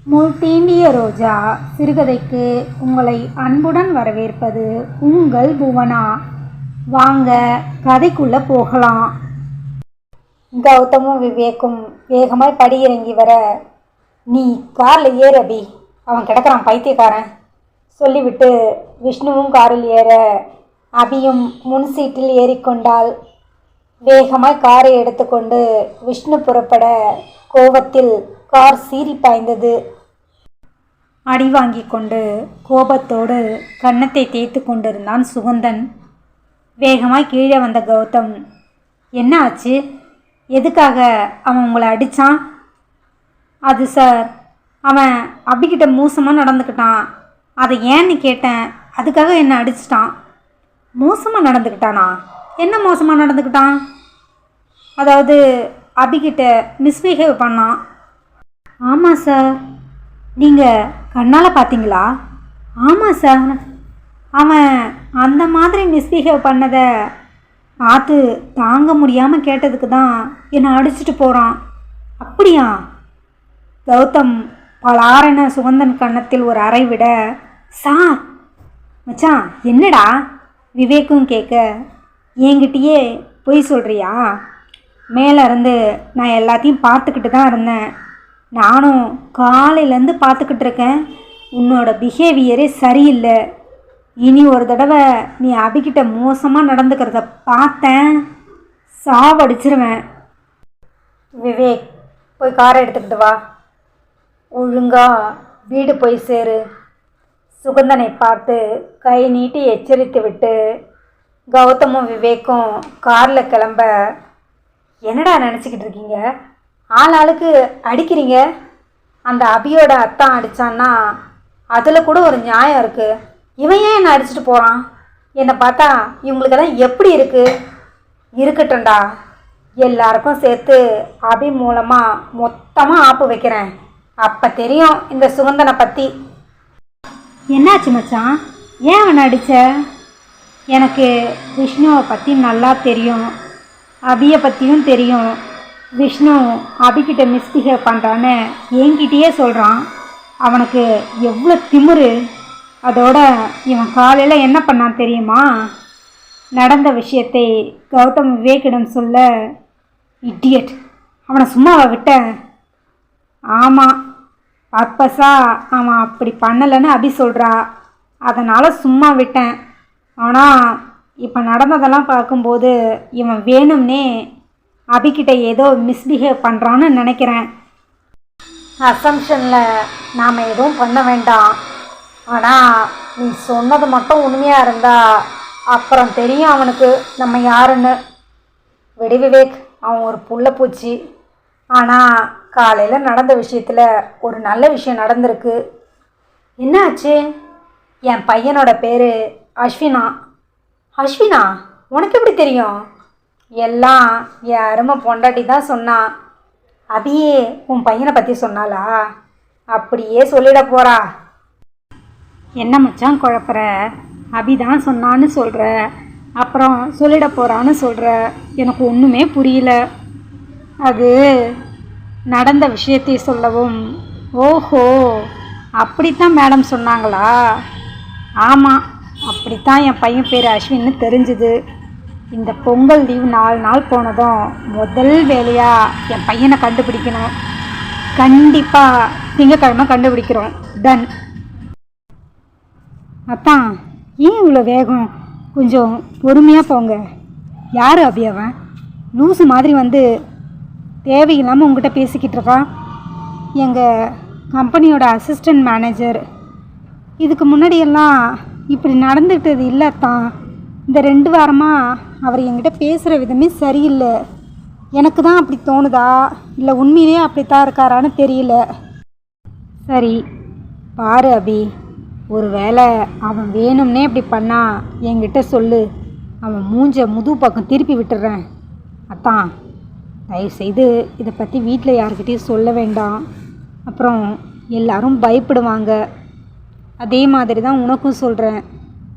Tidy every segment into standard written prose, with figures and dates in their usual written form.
முள் தீண்டிய ரோஜா சிறுகதைக்கு உங்களை அன்புடன் வரவேற்பது உங்கள் புவனா. வாங்க கதைக்குள்ளே போகலாம். கௌதமும் விவேக்கும் வேகமாய் படி இறங்கி வர, நீ காரில் ஏறு அபி, அவன் கிடக்கிறான் பைத்தியக்காரன் சொல்லிவிட்டு விஷ்ணுவும் காரில் ஏற அபியும் முன் சீட்டில் ஏறிக்கொண்டாள். வேகமாய் காரை எடுத்துக்கொண்டு விஷ்ணு புறப்பட கோபத்தில் கார் சீறி பாய்ந்தது. அடி வாங்கி கொண்டு கோபத்தோடு கன்னத்தை தேய்த்து கொண்டிருந்தான் சுகந்தன். வேகமாய் கீழே வந்த கௌதம், என்ன ஆச்சு? எதுக்காக அவன் உங்களை அடித்தான்? அது சார், அவன் அபிகிட்ட மோசமாக நடந்துக்கிட்டான், அதை ஏன்னு கேட்டேன், அதுக்காக என்னை அடிச்சிட்டான். மோசமாக நடந்துக்கிட்டானா? என்ன மோசமாக நடந்துக்கிட்டான்? அதாவது அபிகிட்ட மிஸ்பிஹேவ் பண்ணான். ஆமாம் சார். நீங்கள் கண்ணால் பார்த்தீங்களா? ஆமாம் சார். அவன் அந்த மாதிரி மிஸ்பிஹேவ் பண்ணதை பார்த்து தாங்க முடியாமல் கேட்டதுக்கு தான் என்னை அடிச்சுட்டு போகிறான். அப்படியா? கௌதம் பலாரென சுகந்தன் கன்னத்தில் ஒரு அறை விட, சார் மச்சான் என்னடா? விவேக்கும் கேட்க, என்கிட்டயே பொய் சொல்கிறியா? மேலே இருந்து நான் எல்லாத்தையும் பார்த்துக்கிட்டு தான் இருந்தேன். நானும் காலையிலேருந்து பார்த்துக்கிட்டு இருக்கேன். உன்னோட பிஹேவியரே சரியில்லை. இனி ஒரு தடவை நீ அபிகிட்ட மோசமாக நடந்துக்கிறத பார்த்தேன், சாவடிச்சிருவேன். விவேக், போய் காரை எடுத்துக்கிட்டு வா, ஒழுங்கா வீடு போய் சேரு. சுகந்தனை பார்த்து கை நீட்டி எச்சரித்து விட்டு கௌதமும் விவேக்கும் காரில் கிளம்ப, என்னடா நினச்சிக்கிட்டு இருக்கீங்க? ஆளுக்கு அடிக்கிறீங்க. அந்த அபியோட அத்தான் அடித்தான்னா அதில் கூட ஒரு நியாயம் இருக்குது. இவன் ஏன் என்னை அடிச்சுட்டு போகிறான்? என்னை பார்த்தா இவங்களுக்கெல்லாம் எப்படி இருக்குது? இருக்கட்டும்டா, எல்லாருக்கும் சேர்த்து அபி மூலமாக மொத்தமாக ஆப்பு வைக்கிறேன். அப்போ தெரியும் இந்த சுகந்தனை பற்றி. என்னாச்சு மச்சான்? ஏன் அவனை அடித்த? எனக்கு விஷ்ணுவை பற்றி நல்லா தெரியும், அபியை பற்றியும் தெரியும். விஷ்ணு அபிகிட்ட மிஸ்பிஹேவ் பண்ணுறான்னு என்கிட்டயே சொல்கிறான். அவனுக்கு எவ்வளோ திமிரு! அதோட இவன் காலையில் என்ன பண்ணான் தெரியுமா? நடந்த விஷயத்தை கௌதம் விவேக்கிடம் சொல்ல, இடியட், அவனை சும்மாவை விட்டேன். ஆமாம், பர்பஸாக அவன் அப்படி பண்ணலைன்னு அபி சொல்கிறா, அதனால் சும்மா விட்டேன். ஆனால் இப்போ நடந்ததெல்லாம் பார்க்கும்போது இவன் வேணும்னே அபிகிட்ட ஏதோ மிஸ்பிஹேவ் பண்ணுறான்னு நினைக்கிறேன். அசம்ஷனில் நாம் எதுவும் பண்ண வேண்டாம். ஆனால் நீ சொன்னது மட்டும் உண்மையாக இருந்தா அப்புறம் தெரியும் அவனுக்கு நம்ம யாருன்னு. விடு விவேக், அவன் ஒரு புள்ளப்பூச்சி. ஆனால் காலையில் நடந்த விஷயத்தில் ஒரு நல்ல விஷயம் நடந்திருக்கு. என்ன ஆச்சு? என் பையனோட பேர் அஸ்வினா. அஸ்வினா? உனக்கு எப்படி தெரியும்? எல்லாம் என் அருமை பொண்டாட்டி தான் சொன்னான். அபியே உன் பையனை பற்றி சொன்னாளா? அப்படியே சொல்லிட போகிறா. என்ன மச்சான் குழப்பற? அபி தான் சொன்னான்னு சொல்கிற, அப்புறம் சொல்லிட போகிறான்னு சொல்கிற. எனக்கு ஒன்றுமே புரியல. அது நடந்த விஷயத்தை சொல்லவும். ஓஹோ, அப்படித்தான் மேடம் சொன்னாங்களா? ஆமாம், அப்படித்தான் என் பையன் பேர் அஸ்வின்னு தெரிஞ்சுது. இந்த பொங்கல் லீவ் 4 நாள் போனதும் முதல் வேலையாக என் பையனை கண்டுபிடிக்கணும். கண்டிப்பாக திங்கக்கிழமை கண்டுபிடிக்கிறோம். டன். அத்தான், ஏன் இவ்வளோ வேகம்? கொஞ்சம் பொறுமையாக போங்க. யார் அபி? அவன் லூஸு மாதிரி வந்து தேவையில்லாமல் உங்ககிட்ட பேசிக்கிட்டு இருக்கான். எங்கள் கம்பெனியோட அசிஸ்டன்ட் மேனேஜர். இதுக்கு முன்னாடியெல்லாம் இப்படி நடந்துக்கிட்டது இல்லை தான். இந்த 2 வாரமாக அவர் என்கிட்ட பேசுகிற விதமே சரியில்லை. எனக்கு தான் அப்படி தோணுதா, இல்லை உண்மையிலேயே அப்படித்தான் இருக்காரான்னு தெரியல. சரி பாரு அபி, ஒரு வேளை அவன் வேணும்னே அப்படி பண்ணா என்கிட்ட சொல்லு, அவன் மூஞ்ச முது பக்கம் திருப்பி விட்டுறேன். அத்தான், தயவுசெய்து இதை பற்றி வீட்டில் யார்கிட்டையும் சொல்ல வேண்டாம். அப்புறம் எல்லாரும் பயப்படுவாங்க. அதே மாதிரி தான் உனக்கும் சொல்கிறேன்.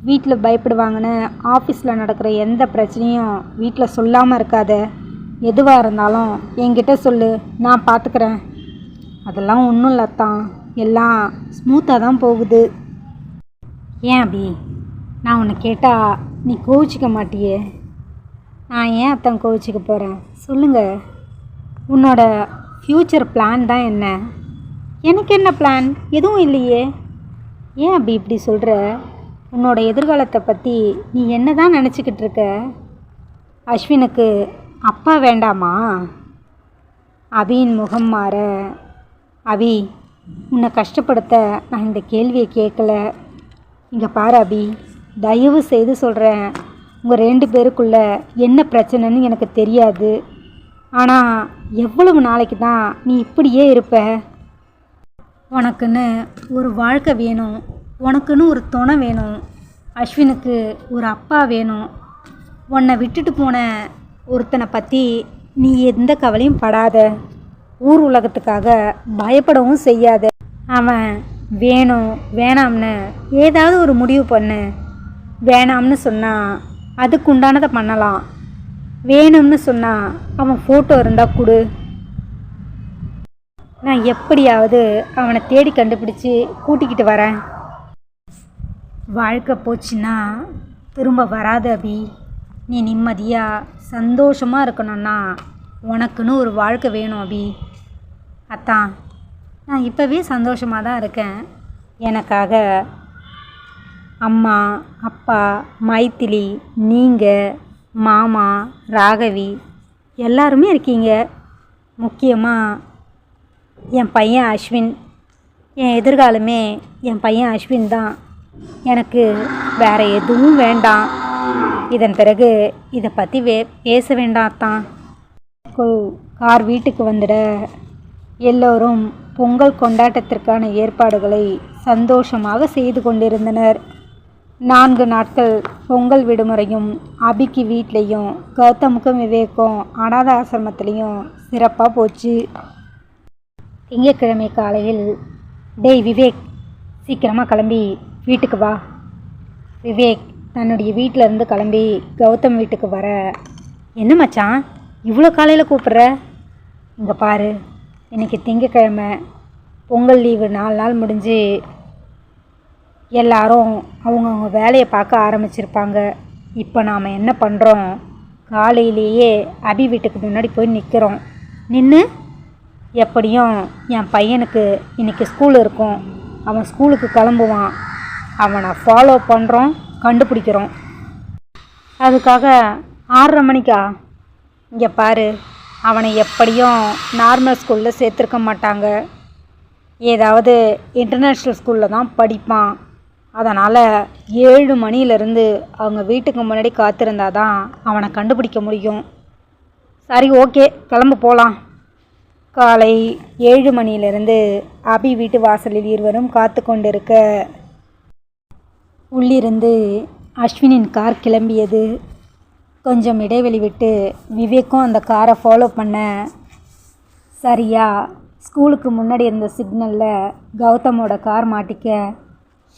வீட்டில் பயப்படுவாங்கன்னு ஆஃபீஸில் நடக்கிற எந்த பிரச்சனையும் வீட்டில் சொல்லாமல் இருக்காத. எதுவாக இருந்தாலும் என்கிட்ட சொல்லு, நான் பார்த்துக்கிறேன். அதெல்லாம் ஒன்றும் இல்லைத்தான், எல்லாம் ஸ்மூத்தாக தான் போகுது. ஏன் அபி, நான் உன்னை கேட்டால் நீ கோவிச்சிக்க மாட்டியே? நான் ஏன் அத்தான் கோவிச்சிக்க போகிறேன்? சொல்லுங்க, உன்னோட ஃப்யூச்சர் பிளான் தான் என்ன? எனக்கு என்ன பிளான்? எதுவும் இல்லையே. ஏன் அபி இப்படி சொல்கிற? உன்னோட எதிர்காலத்தை பற்றி நீ என்ன தான் நினச்சிக்கிட்டு இருக்க? அஸ்வினுக்கு அப்பா வேண்டாமா? அபியின் முகம் மாற, அபி, உன்னை கஷ்டப்படுத்த நான் இந்த கேள்வியை கேட்கல. இங்கே பாரு அபி, தயவு செய்து சொல்கிறேன், உங்கள் 2 பேருக்குள்ள என்ன பிரச்சனைன்னு எனக்கு தெரியாது. ஆனால் எவ்வளவு நாளைக்கு தான் நீ இப்படியே இருப்ப? உனக்குன்னு ஒரு வாழ்க்கை வேணும், உனக்குன்னு ஒரு துணை வேணும், அஸ்வினுக்கு ஒரு அப்பா வேணும். உன்னை விட்டுட்டு போன ஒருத்தனை பற்றி நீ எந்த கவலையும் படாத. ஊர் உலகத்துக்காக பயப்படவும் செய்யாத. அவன் வேணும் வேணாம்னு ஏதாவது ஒரு முடிவு பண்ணு. வேணாம்னு சொன்னால் அதுக்கு உண்டானதை பண்ணலாம். வேணும்னு சொன்னால் அவன் ஃபோட்டோ இருந்தால் கொடு. நான் எப்படியாவது அவனை தேடி கண்டுபிடிச்சி கூட்டிக்கிட்டு வரேன். வாழ்க்கை போச்சுன்னா திரும்ப வராது அபி. நீ நிம்மதியாக சந்தோஷமாக இருக்கணும்னா உனக்குன்னு ஒரு வாழ்க்கை வேணும் அபி. அத்தான், நான் இப்போவே சந்தோஷமாக தான் இருக்கேன். எனக்காக அம்மா, அப்பா, மைத்திலி, நீங்கள், மாமா, ராகவி எல்லாருமே இருக்கீங்க. முக்கியமாக என் பையன் அஸ்வின். என் எதிர்காலமே என் பையன் அஸ்வின் தான். எனக்கு வேறு எதுவும் வேண்டாம். இதன் பிறகு இதை பற்றி பேச வேண்டாம் தான். கார் வீட்டுக்கு வந்துட எல்லோரும் பொங்கல் கொண்டாட்டத்திற்கான ஏற்பாடுகளை சந்தோஷமாக செய்து கொண்டிருந்தனர். 4 நாட்கள் பொங்கல் விடுமுறையும் அபிக்கு வீட்லேயும் கௌதமுக்கும் விவேக்கும் அனாத ஆசிரமத்துலேயும் சிறப்பாக போச்சு. திங்கட்கிழமை காலையில், டேய் விவேக், சீக்கிரமாக கிளம்பி வீட்டுக்கு வா. விவேக் தன்னுடைய வீட்டிலேருந்து கிளம்பி கௌதம் வீட்டுக்கு வர, என்ன மச்சான் இவ்வளோ காலையில் கூப்பிட்ற? இங்கே பாரு, இன்றைக்கி திங்கக்கிழமை, பொங்கல் லீவு 4 நாள் முடிஞ்சு எல்லாரும் அவங்கவுங்க வேலையை பார்க்க ஆரம்பிச்சிருப்பாங்க. இப்போ நாம் என்ன பண்ணுறோம், காலையிலேயே அபி வீட்டுக்கு முன்னாடி போய் நிற்கிறோம். நின்று எப்படியும் என் பையனுக்கு இன்றைக்கி ஸ்கூல் இருக்கும், அவன் ஸ்கூலுக்கு கிளம்புவான், அவனை ஃபாலோ பண்ணுறோம், கண்டுபிடிக்கிறோம். அதுக்காக 6:30 மணிக்கா? இங்கே பாரு, அவனை எப்படியும் நார்மல் ஸ்கூலில் சேர்த்துருக்க மாட்டாங்க, ஏதாவது இன்டர்நேஷ்னல் ஸ்கூலில் தான் படிப்பான். அதனால் 7 மணியிலேருந்து அவங்க வீட்டுக்கு முன்னாடி காத்திருந்தா தான் அவனை கண்டுபிடிக்க முடியும். சரி, ஓகே, கிளம்பு போகலாம். காலை 7 மணியிலிருந்து அபி வீட்டு வாசலில் இருவரும் காத்து கொண்டிருக்க, உள்ளிருந்து அஸ்வினின் கார் கிளம்பியது. கொஞ்சம் இடைவெளி விட்டு விவேக்கும் அந்த காரை ஃபாலோ பண்ண, சரியா ஸ்கூலுக்கு முன்னாடி இருந்த சிக்னலில் கௌதமோட கார் மாட்டிக்க,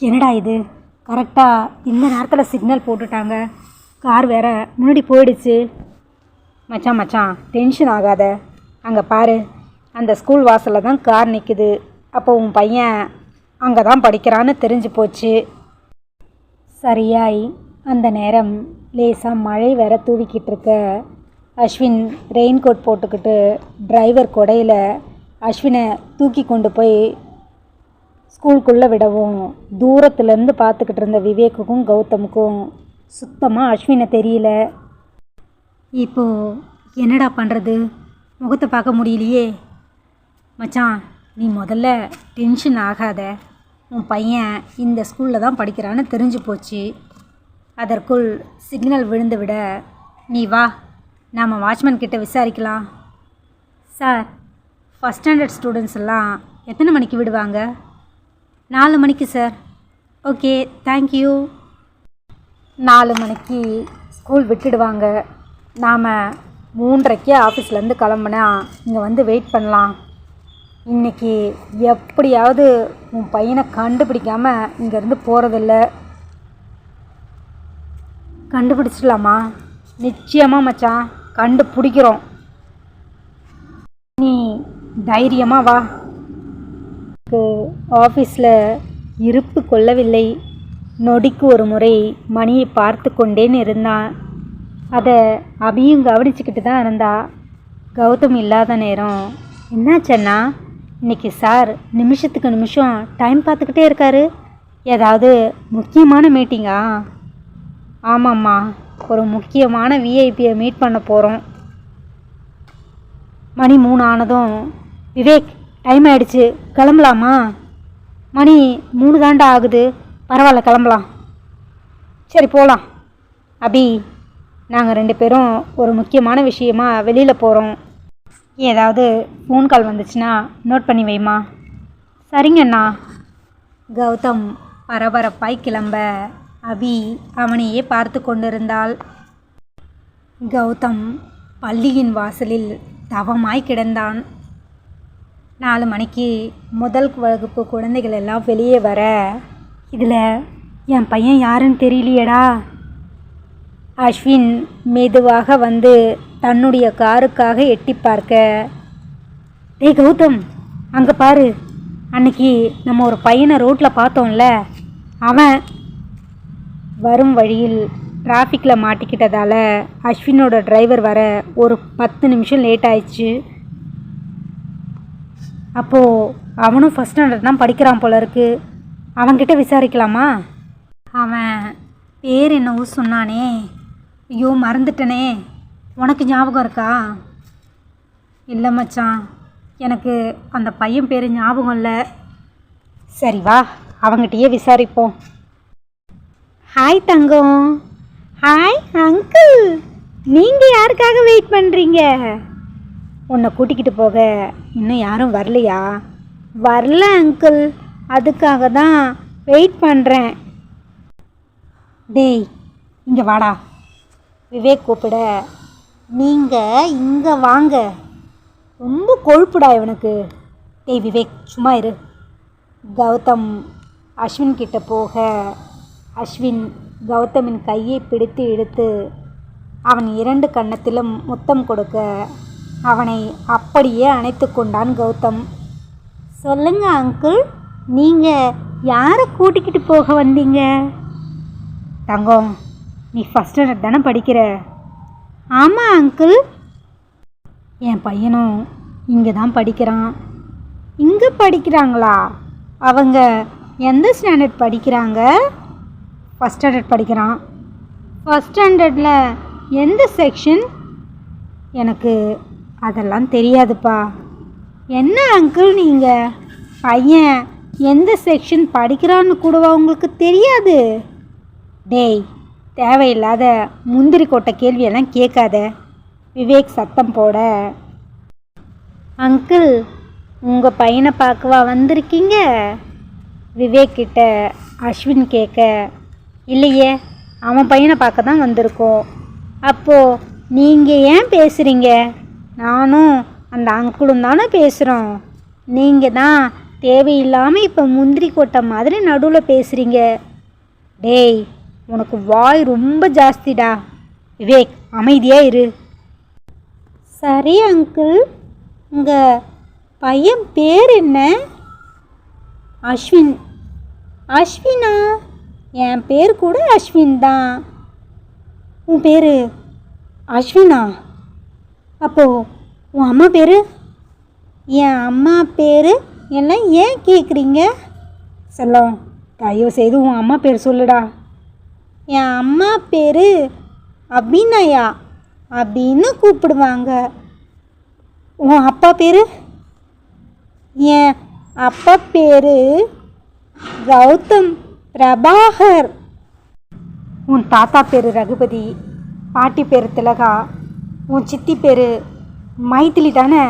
என்னடா இது, கரெக்டாக இந்த நேரத்தில் சிக்னல் போட்டுட்டாங்க, கார் வேற முன்னாடி போயிடுச்சு. மச்சான் மச்சான் டென்ஷன் ஆகாத, அங்கே பாரு, அந்த ஸ்கூல் வாசலில் தான் கார் நிற்குது. அப்போ உன் பையன் அங்கே தான் படிக்கிறான்னு தெரிஞ்சு போச்சு. சரியாய் அந்த நேரம் லேசாக மழை வேற தூவிக்கிட்டு இருக்க, அஸ்வின் ரெயின் கோட் போட்டுக்கிட்டு டிரைவர் கொடையில் அஸ்வினை தூக்கி கொண்டு போய் ஸ்கூலுக்குள்ளே விடவும், தூரத்துலேருந்து பார்த்துக்கிட்டு இருந்த விவேக்குக்கும் கௌதமுக்கும் சுத்தமாக அஸ்வினை தெரியல. இப்போது என்னடா பண்ணுறது, முகத்தை பார்க்க முடியலையே. மச்சான், நீ முதல்ல டென்ஷன் ஆகாத, உன் பையன் இந்த ஸ்கூலில் தான் படிக்கிறான்னு தெரிஞ்சு போச்சு. அதற்குள் சிக்னல் விழுந்து விட, நீ வா, நாம் வாட்ச்மேன் கிட்ட விசாரிக்கலாம். சார், ஃபஸ்ட் ஸ்டாண்டர்ட் ஸ்டூடெண்ட்ஸ் எல்லாம் எத்தனை மணிக்கு விடுவாங்க? 4 மணிக்கு சார். Okay, thank you. 4 மணிக்கு ஸ்கூல் விட்டுடுவாங்க. நாம் 3:30க்கே ஆஃபீஸ்லேருந்து கிளம்புனா இங்கே வந்து வெயிட் பண்ணலாம். இன்றைக்கி எப்படியாவது உன் பையனை கண்டுபிடிக்காமல் இங்கேருந்து போகிறதில்ல. கண்டுபிடிச்சிடலாமா? நிச்சயமாக மச்சான், கண்டுபிடிக்கிறோம். நீ தைரியமாக வா. ஆஃபீஸில் இருப்பு கொள்ளவில்லை. நொடிக்கு ஒரு முறை மணியை பார்த்து கொண்டேன்னு இருந்தான். அதை அபியும் கவனிச்சுக்கிட்டு தான் இருந்தா. கௌதம் இல்லாத நேரம், என்னாச்சண்ணா இன்னைக்கு சார் நிமிஷத்துக்கு நிமிஷம் டைம் பார்த்துக்கிட்டே இருக்காரு, ஏதாவது முக்கியமான மீட்டிங்கா? ஆமாம்மா, ஒரு முக்கியமான விஐபியை மீட் பண்ண போகிறோம். மணி 3 ஆனதும், விவேக் டைம் ஆயிடுச்சு, கிளம்பலாமா? மணி 3 தாண்டா ஆகுது, பரவாயில்ல கிளம்பலாம். சரி போகலாம். அபி, நாங்கள் 2 பேரும் ஒரு முக்கியமான விஷயமா வெளியில் போகிறோம். ஏதாவது ஃபோன் கால் வந்துச்சுன்னா நோட் பண்ணி வைமா. சரிங்கண்ணா. கௌதம் பரபரப்பாய் கிளம்ப அபி அவனையே பார்த்து கொண்டிருந்தாள். கௌதம் பள்ளியின் வாசலில் தவமாய் கிடந்தான். 4 மணிக்கு முதல் வகுப்பு குழந்தைகள் எல்லாம் வெளியே வர, இதில் என் பையன் யாருன்னு தெரியலையேடா. அஸ்வின் மெதுவாக வந்து தன்னுடைய காருக்காக எட்டி பார்க்க, டேய் கௌதம், அங்கே பாரு, அன்னைக்கு நம்ம ஒரு பையனை ரோட்டில் பார்த்தோம்ல, அவன். வரும் வழியில் டிராஃபிக்கில் மாட்டிக்கிட்டதால் அஸ்வினோட டிரைவர் வர ஒரு 10 நிமிஷம் லேட் ஆயிடுச்சு. அப்போது அவனும் ஃபஸ்ட் ஸ்டாண்டர்ட் தான் படிக்கிறான் போல இருக்கு. அவன்கிட்ட விசாரிக்கலாமா? அவன் பேர் என்னவோ சொன்னானே, ஐயோ மறந்துட்டனே, உனக்கு ஞாபகம் இருக்கா? இல்லை மச்சான், எனக்கு அந்த பையன் பேர் ஞாபகம் இல்லை. சரி வா, அவங்ககிட்டயே விசாரிப்போம். ஹாய் தங்கம். ஹாய் அங்கிள், நீங்கள் யாருக்காக வெயிட் பண்ணுறீங்க? உன்னை கூட்டிக்கிட்டு போக இன்னும் யாரும் வரலையா? வரல அங்கிள், அதுக்காக தான் வெயிட் பண்ணுறேன். டேய் இங்கே வாடா. விவேக் கூப்பிட, நீங்கள் இங்கே வாங்க. ரொம்ப கொழுப்புடா இவனுக்கு. டேய் விவேக் சும்மா இரு. கௌதம் அஸ்வின் கிட்ட போக, அஸ்வின் கௌதமின் கையை பிடித்து இழுத்து அவன் 2 கன்னத்திலும் முத்தம் கொடுக்க, அவனை அப்படியே அணைத்து கொண்டான் கௌதம். சொல்லுங்க அங்கிள், நீங்கள் யாரை கூட்டிக்கிட்டு போக வந்தீங்க? தங்கம், நீ ஃபஸ்ட் ஸ்டாண்டர்ட் தானே படிக்கிற? ஆமாம் அங்கிள். என் பையனும் இங்கே தான் படிக்கிறான். இங்கே படிக்கிறாங்களா? அவங்க எந்த ஸ்டாண்டர்ட் படிக்கிறாங்க? ஃபஸ்ட் ஸ்டாண்டர்ட் படிக்கிறான். ஃபஸ்ட் ஸ்டாண்டர்டில் எந்த செக்ஷன்? எனக்கு அதெல்லாம் தெரியாதுப்பா. என்ன அங்கிள் நீங்கள், பையன் எந்த செக்ஷன் படிக்கிறான்னு கூடவா உங்களுக்கு தெரியாது? டேய், தேவையில்லாத முந்திரி கொட்டை கேள்வியெல்லாம் கேட்காத. விவேக் சத்தம் போட, அங்கிள் உங்கள் பையனை பார்க்கவா வந்திருக்கீங்க? விவேக் கிட்ட அஸ்வின் கேட்க, இல்லையே, அவன் பையனை பார்க்க தான் வந்திருக்கோம். அப்போது நீங்கள் ஏன் பேசுகிறீங்க? நானும் அந்த அங்கிளும் தானே பேசுகிறோம். நீங்கள் தான் தேவையில்லாமல் இப்போ முந்திரி கொட்டை மாதிரி நடுவில் பேசுகிறீங்க. டேய், உனக்கு வாய் ரொம்ப ஜாஸ்திடா. விவேக் அமைதியாக இரு. சரி அங்கிள், உங்கள் பையன் பேர் என்ன? அஸ்வின். அஸ்வினா? என் பேர் கூட அஸ்வின் தான். உன் பேர் அஸ்வினா? அப்போது உன் அம்மா பேர்? என் அம்மா பேர் எல்லாம் ஏன் கேட்குறீங்க? செல்லம், தயவு செய்து உன் அம்மா பேர் சொல்லுடா. என் அம்மா பேர் அபிநயா அப்படின்னு கூப்பிடுவாங்க. உன் அப்பா பேர்? என் அப்பா பேர் கௌதம் பிரபாகர். உன் தாத்தா பேர் ரகுபதி, பாட்டி பேர் திலகா, உன் சித்தி பேர் மைதிலி தானே?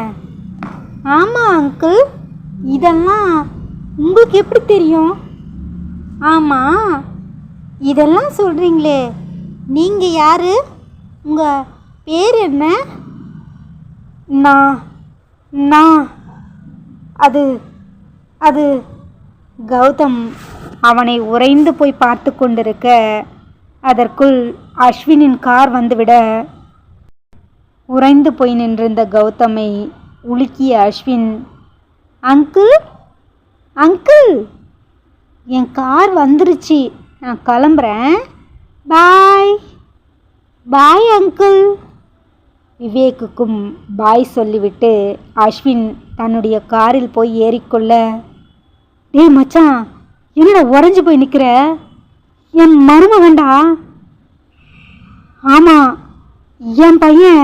ஆமாம் அங்கிள். இதெல்லாம் உங்களுக்கு எப்படி தெரியும்? ஆமாம், இதெல்லாம் சொல்கிறீங்களே, நீங்கள் யார்? உங்கள் பேர் என்ன? நான் அது அது கௌதம் அவனை உறைந்து போய் பார்த்து கொண்டிருக்க, அதற்குள் அஸ்வினின் கார் வந்துவிட, உறைந்து போய் நின்றிருந்த கௌதமை உலுக்கிய அஸ்வின், அங்கிள் அங்கிள், என் கார் வந்துருச்சு, நான் கிளம்புறேன். பாய். Bye uncle. விவேக்குக்கும் பாய் சொல்லிவிட்டு அஸ்வின் தன்னுடைய காரில் போய் ஏறிக்கொள்ள, டேய் மச்சான், என்னடா உறைஞ்சி போய் நிற்கிற? என் மருமகன்டா. ஆமாம், என் பையன்